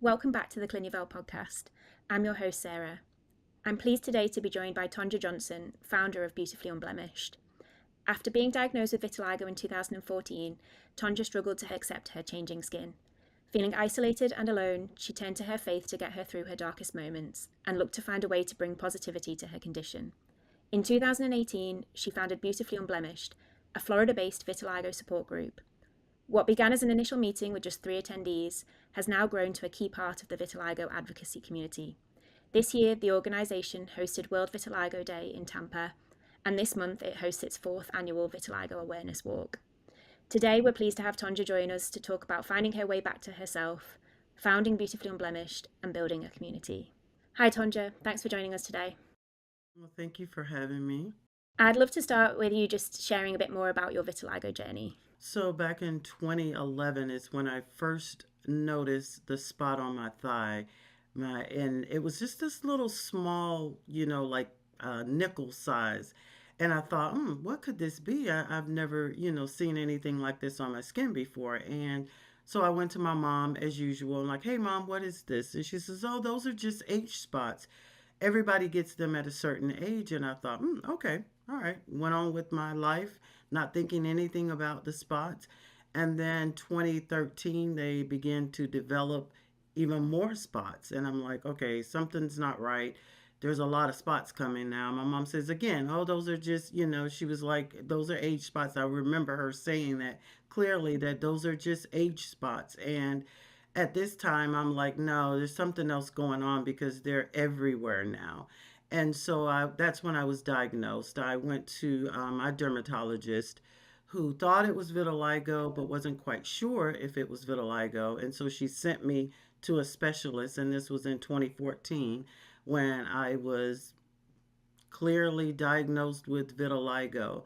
Welcome back to the CLINUVEL podcast. I'm your host, Sarah. I'm pleased today to be joined by Tonja Johnson, founder of Beautifully Unblemished. After being diagnosed with vitiligo in 2014, Tonja struggled to accept her changing skin. Feeling isolated and alone, she turned to her faith to get her through her darkest moments and looked to find a way to bring positivity to her condition. In 2018, she founded Beautifully Unblemished, a Florida-based vitiligo support group. What began as an initial meeting with just 3 attendees has now grown to a key part of the vitiligo advocacy community. This year, the organisation hosted World Vitiligo Day in Tampa, and this month it hosts its 4th annual Vitiligo Awareness Walk. Today, we're pleased to have Tonja join us to talk about finding her way back to herself, founding Beautifully Unblemished, and building a community. Hi, Tonja. Thanks for joining us today. Well, thank you for having me. I'd love to start with you just sharing a bit more about your vitiligo journey. So, back in 2011 is when I first noticed the spot on my thigh. And it was just this little small, like nickel size. And I thought, what could this be? I've never, seen anything like this on my skin before. And so I went to my mom as usual, and like, hey, mom, what is this? And she says, oh, those are just H spots. Everybody gets them at a certain age. And I thought, okay, all right. Went on with my life, not thinking anything about the spots. And then 2013, they began to develop even more spots. And I'm like, okay, something's not right. There's a lot of spots coming now. My mom says again, oh, those are just, she was like, those are age spots. I remember her saying that clearly, that those are just age spots. And at this time, I'm like, no, there's something else going on because they're everywhere now. And so that's when I was diagnosed. I went to my dermatologist who thought it was vitiligo but wasn't quite sure if it was vitiligo. And so she sent me to a specialist, and this was in 2014 when I was clearly diagnosed with vitiligo.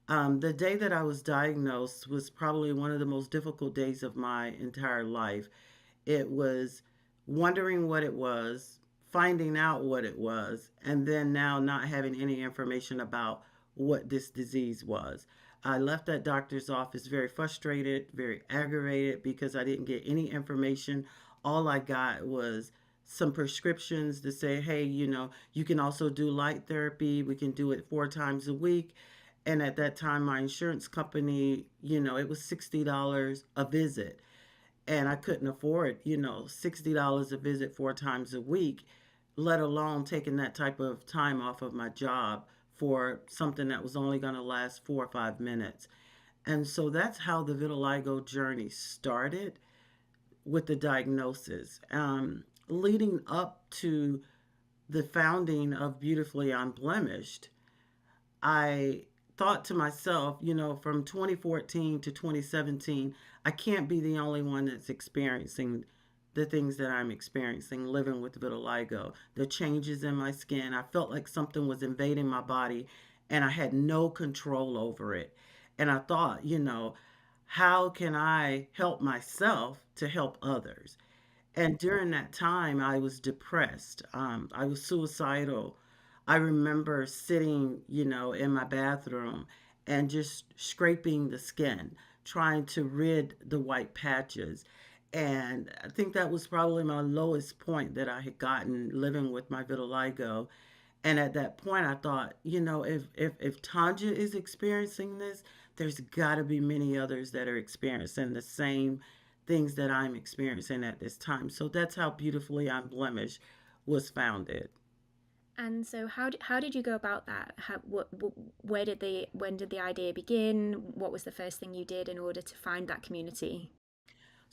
The day that I was diagnosed was probably one of the most difficult days of my entire life. It was wondering what it was, finding out what it was, and then now not having any information about what this disease was. I left that doctor's office very frustrated, very aggravated because I didn't get any information. All I got was some prescriptions to say, hey, you can also do light therapy. We can do it 4 times a week. And at that time, my insurance company, it was $60 a visit. And I couldn't afford, $60 a visit 4 times a week, let alone taking that type of time off of my job for something that was only going to last 4 or 5 minutes. And so that's how the vitiligo journey started with the diagnosis. Leading up to the founding of Beautifully Unblemished, I thought to myself, from 2014 to 2017, I can't be the only one that's experiencing the things that I'm experiencing living with vitiligo, the changes in my skin. I felt like something was invading my body and I had no control over it. And I thought, how can I help myself to help others? And during that time, I was depressed. I was suicidal. I remember sitting, in my bathroom and just scraping the skin, trying to rid the white patches. And I think that was probably my lowest point that I had gotten living with my vitiligo. And at that point, I thought, if Tanja is experiencing this, there's got to be many others that are experiencing the same things that I'm experiencing at this time. So that's how Beautifully Unblemished was founded. And so, how did you go about that? When did the idea begin? What was the first thing you did in order to find that community?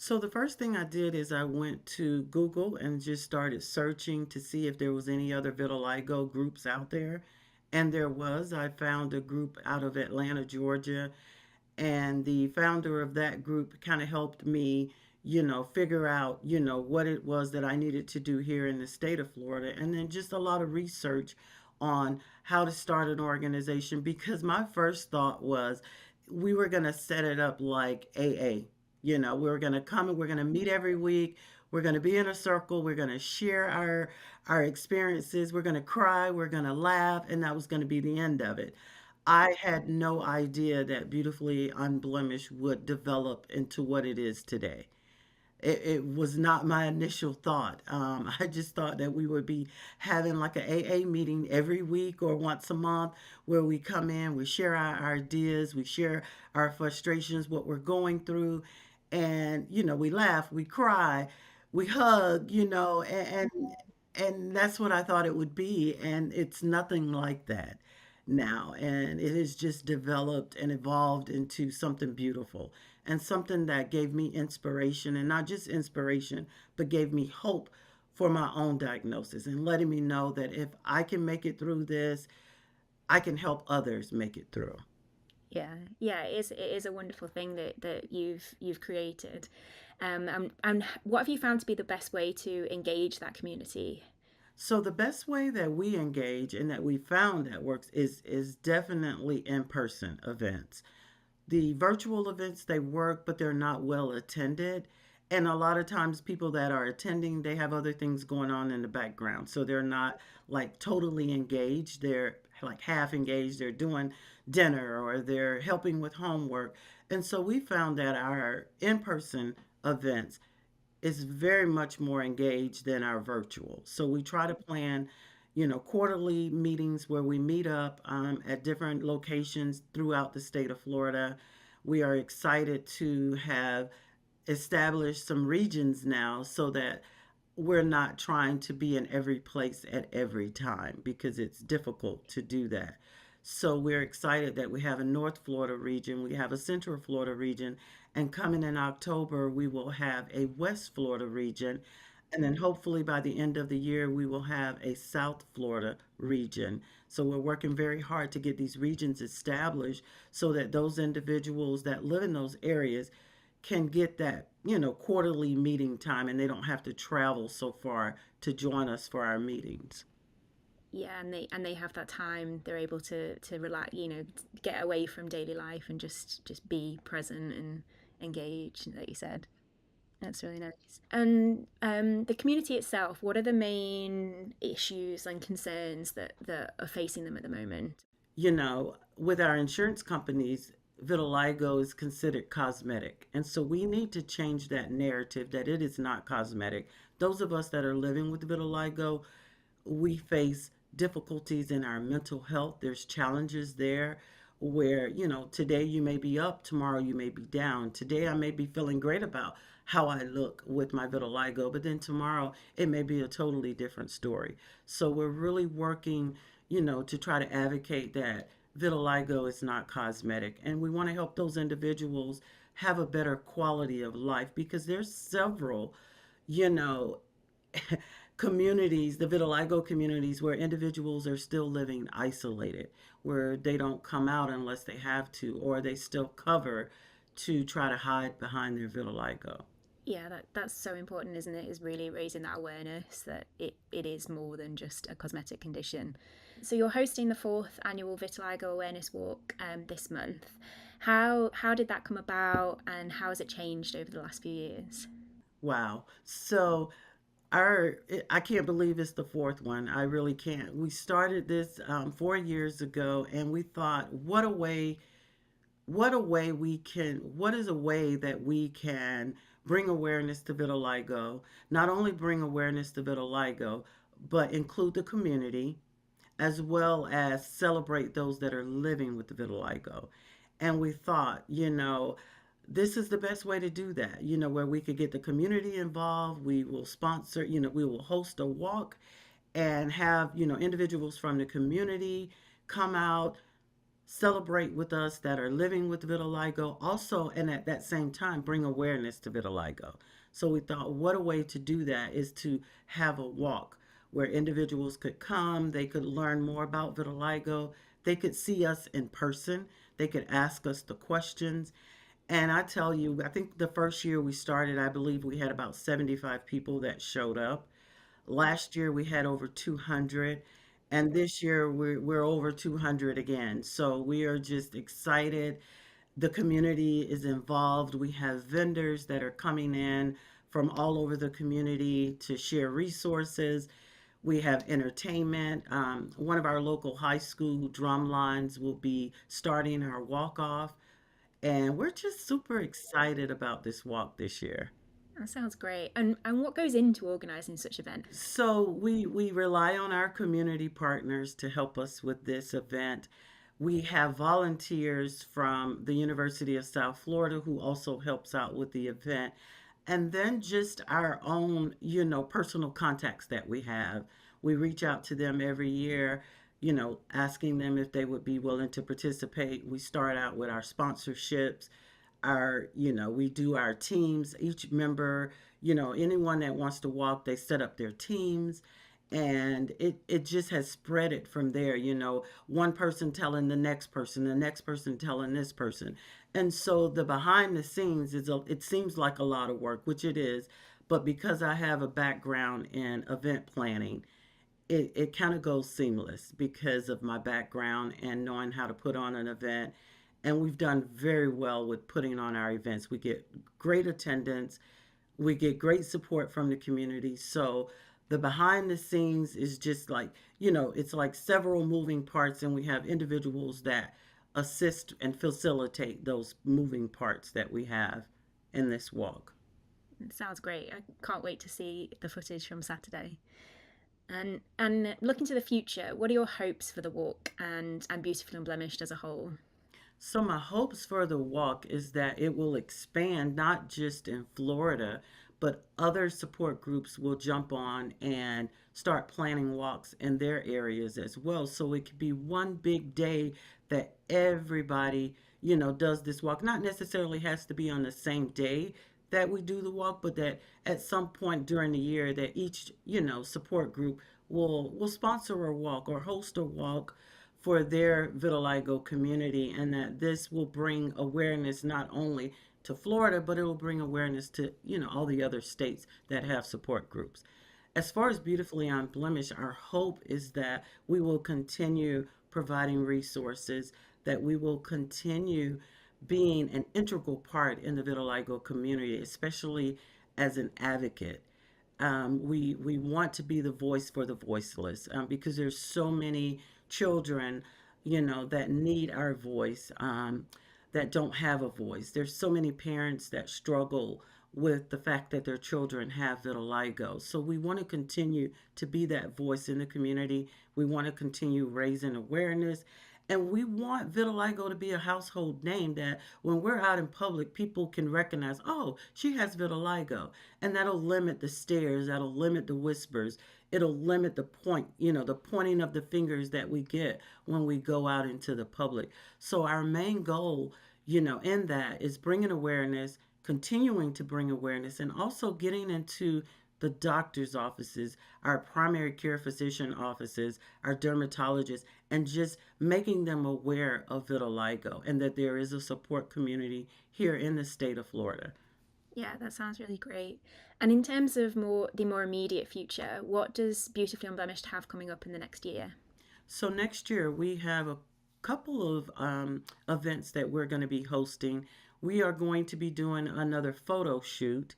So the first thing I did is I went to Google and just started searching to see if there was any other vitiligo groups out there. And there was. I found a group out of Atlanta, Georgia, and the founder of that group kind of helped me, figure out, what it was that I needed to do here in the state of Florida, and then just a lot of research on how to start an organization because my first thought was we were going to set it up like AA. We were going to come and we're going to meet every week. We're going to be in a circle. We're going to share our experiences. We're going to cry. We're going to laugh. And that was going to be the end of it. I had no idea that Beautifully Unblemished would develop into what it is today. It was not my initial thought. I just thought that we would be having like an AA meeting every week or once a month where we come in, we share our ideas, we share our frustrations, what we're going through, and we laugh, we cry, we hug, and that's what I thought it would be, and it's nothing like that now. And it has just developed and evolved into something beautiful and something that gave me inspiration, and not just inspiration, but gave me hope for my own diagnosis and letting me know that if I can make it through this, I can help others make it through. Yeah, yeah, it is a wonderful thing that you've created. And what have you found to be the best way to engage that community? So the best way that we engage and that we found that works is definitely in-person events. The virtual events, they work, but they're not well attended. And a lot of times people that are attending, they have other things going on in the background. So they're not like totally engaged. They're like half engaged. They're doing dinner or they're helping with homework. And so we found that our in-person events is very much more engaged than our virtual. So we try to plan, quarterly meetings where we meet up at different locations throughout the state of Florida. We are excited to have established some regions now so that we're not trying to be in every place at every time because it's difficult to do that. So we're excited that we have a North Florida region, we have a Central Florida region, and coming in October, we will have a West Florida region. And then hopefully by the end of the year, we will have a South Florida region. So we're working very hard to get these regions established so that those individuals that live in those areas can get that, quarterly meeting time and they don't have to travel so far to join us for our meetings. Yeah, and they have that time. They're able to relax, get away from daily life and just be present and engaged, like you said. That's really nice. And the community itself, what are the main issues and concerns that are facing them at the moment? With our insurance companies, vitiligo is considered cosmetic. And so we need to change that narrative that it is not cosmetic. Those of us that are living with vitiligo, we face difficulties in our mental health. There's challenges there where, today you may be up, tomorrow you may be down. Today I may be feeling great about how I look with my vitiligo, but then tomorrow it may be a totally different story. So we're really working, to try to advocate that vitiligo is not cosmetic. And we want to help those individuals have a better quality of life because there's several, you know, communities, the vitiligo communities, where individuals are still living isolated, where they don't come out unless they have to, or they still cover to try to hide behind their vitiligo. Yeah, that's so important, isn't it? Is really raising that awareness that it is more than just a cosmetic condition. So you're hosting the fourth annual Vitiligo Awareness Walk this month. How did that come about, and how has it changed over the last few years? Wow. So I can't believe it's the fourth one. I really can't. We started this 4 years ago, and we thought, what is a way that we can bring awareness to vitiligo, not only bring awareness to vitiligo, but include the community as well as celebrate those that are living with vitiligo. And we thought, this is the best way to do that, where we could get the community involved. We will sponsor, we will host a walk and have, individuals from the community come out, celebrate with us that are living with vitiligo also, and at that same time bring awareness to vitiligo. So we thought, what a way to do that is to have a walk where individuals could come, they could learn more about vitiligo, they could see us in person, they could ask us the questions. And I tell you, I think the first year we started, I believe we had about 75 people that showed up. Last year we had over 200, and this year we're over 200 again. So we are just excited. The community is involved. We have vendors that are coming in from all over the community to share resources. We have entertainment. One of our local high school drum lines will be starting our walk off, and we're just super excited about this walk this year. That sounds great. And what goes into organising such events? So we rely on our community partners to help us with this event. We have volunteers from the University of South Florida who also helps out with the event. And then just our own, personal contacts that we have. We reach out to them every year, asking them if they would be willing to participate. We start out with our sponsorships, we do our teams. Each member, anyone that wants to walk, they set up their teams. And it just has spread it from there, one person telling the next person telling this person. And so the behind the scenes it seems like a lot of work, which it is. But because I have a background in event planning, it kind of goes seamless because of my background and knowing how to put on an event. And we've done very well with putting on our events. We get great attendance, we get great support from the community. So the behind the scenes is just like, it's like several moving parts, and we have individuals that assist and facilitate those moving parts that we have in this walk. It sounds great. I can't wait to see the footage from Saturday. And looking to the future, what are your hopes for the walk and Beautifully Unblemished as a whole? So my hopes for the walk is that it will expand not just in Florida, but other support groups will jump on and start planning walks in their areas as well. So it could be one big day that everybody, does this walk. Not necessarily has to be on the same day that we do the walk, but that at some point during the year that each, support group will sponsor a walk or host a walk for their vitiligo community, and that this will bring awareness not only to Florida, but it will bring awareness to, all the other states that have support groups. As far as Beautifully Unblemished, our hope is that we will continue providing resources, that we will continue being an integral part in the vitiligo community, especially as an advocate. We want to be the voice for the voiceless, because there's so many children, that need our voice, that don't have a voice. There's so many parents that struggle with the fact that their children have vitiligo. So we want to continue to be that voice in the community. We want to continue raising awareness. And we want vitiligo to be a household name that when we're out in public, people can recognize, oh, she has vitiligo. And that'll limit the stares, that'll limit the whispers, it'll limit the the pointing of the fingers that we get when we go out into the public. So our main goal, in that is bringing awareness, continuing to bring awareness, and also getting into the doctor's offices, our primary care physician offices, our dermatologists, and just making them aware of vitiligo and that there is a support community here in the state of Florida. Yeah, that sounds really great. And in terms of the more immediate future, what does Beautifully Unblemished have coming up in the next year? So next year we have a couple of events that we're going to be hosting. We are going to be doing another photo shoot.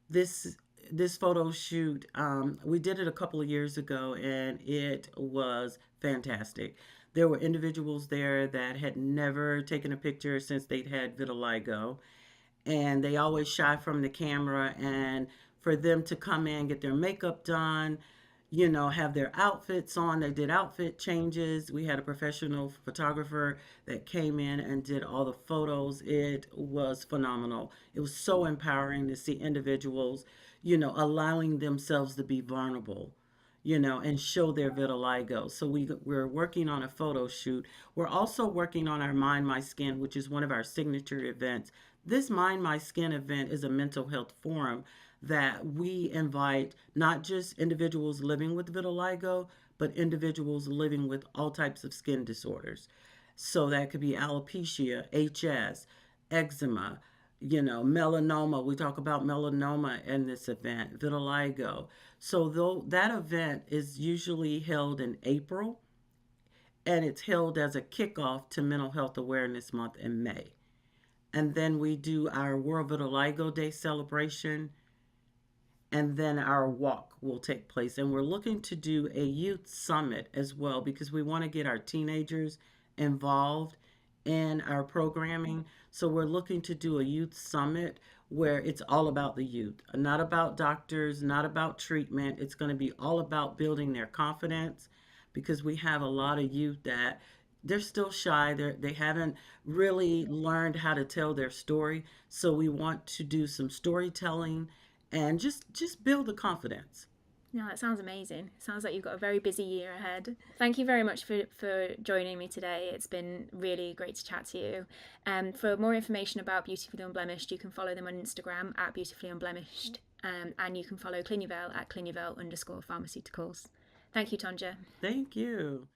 This photo shoot, we did it a couple of years ago, and it was fantastic. There were individuals there that had never taken a picture since they'd had vitiligo, and they always shy from the camera. And for them to come in, get their makeup done, have their outfits on. They did outfit changes. We had a professional photographer that came in and did all the photos. It was phenomenal. It was so empowering to see individuals, allowing themselves to be vulnerable, and show their vitiligo. So we're working on a photo shoot. We're also working on our Mind My Skin, which is one of our signature events. This Mind My Skin event is a mental health forum that we invite not just individuals living with vitiligo, but individuals living with all types of skin disorders. So that could be alopecia, HS, eczema, melanoma. We talk about melanoma in this event, vitiligo. So though that event is usually held in April, and it's held as a kickoff to Mental Health Awareness Month in May. And then we do our World Vitiligo Day celebration, and then our walk will take place. And we're looking to do a youth summit as well, because we want to get our teenagers involved in our programming. So we're looking to do a youth summit where it's all about the youth, not about doctors, not about treatment. It's going to be all about building their confidence because we have a lot of youth that they're still shy. They haven't really learned how to tell their story. So we want to do some storytelling and just build the confidence. No, that sounds amazing. Sounds like you've got a very busy year ahead. Thank you very much for joining me today. It's been really great to chat to you. For more information about Beautifully Unblemished, you can follow them on Instagram at Beautifully Unblemished, and you can follow CLINUVEL at CLINUVEL_pharmaceuticals. Thank you, Tonja. Thank you.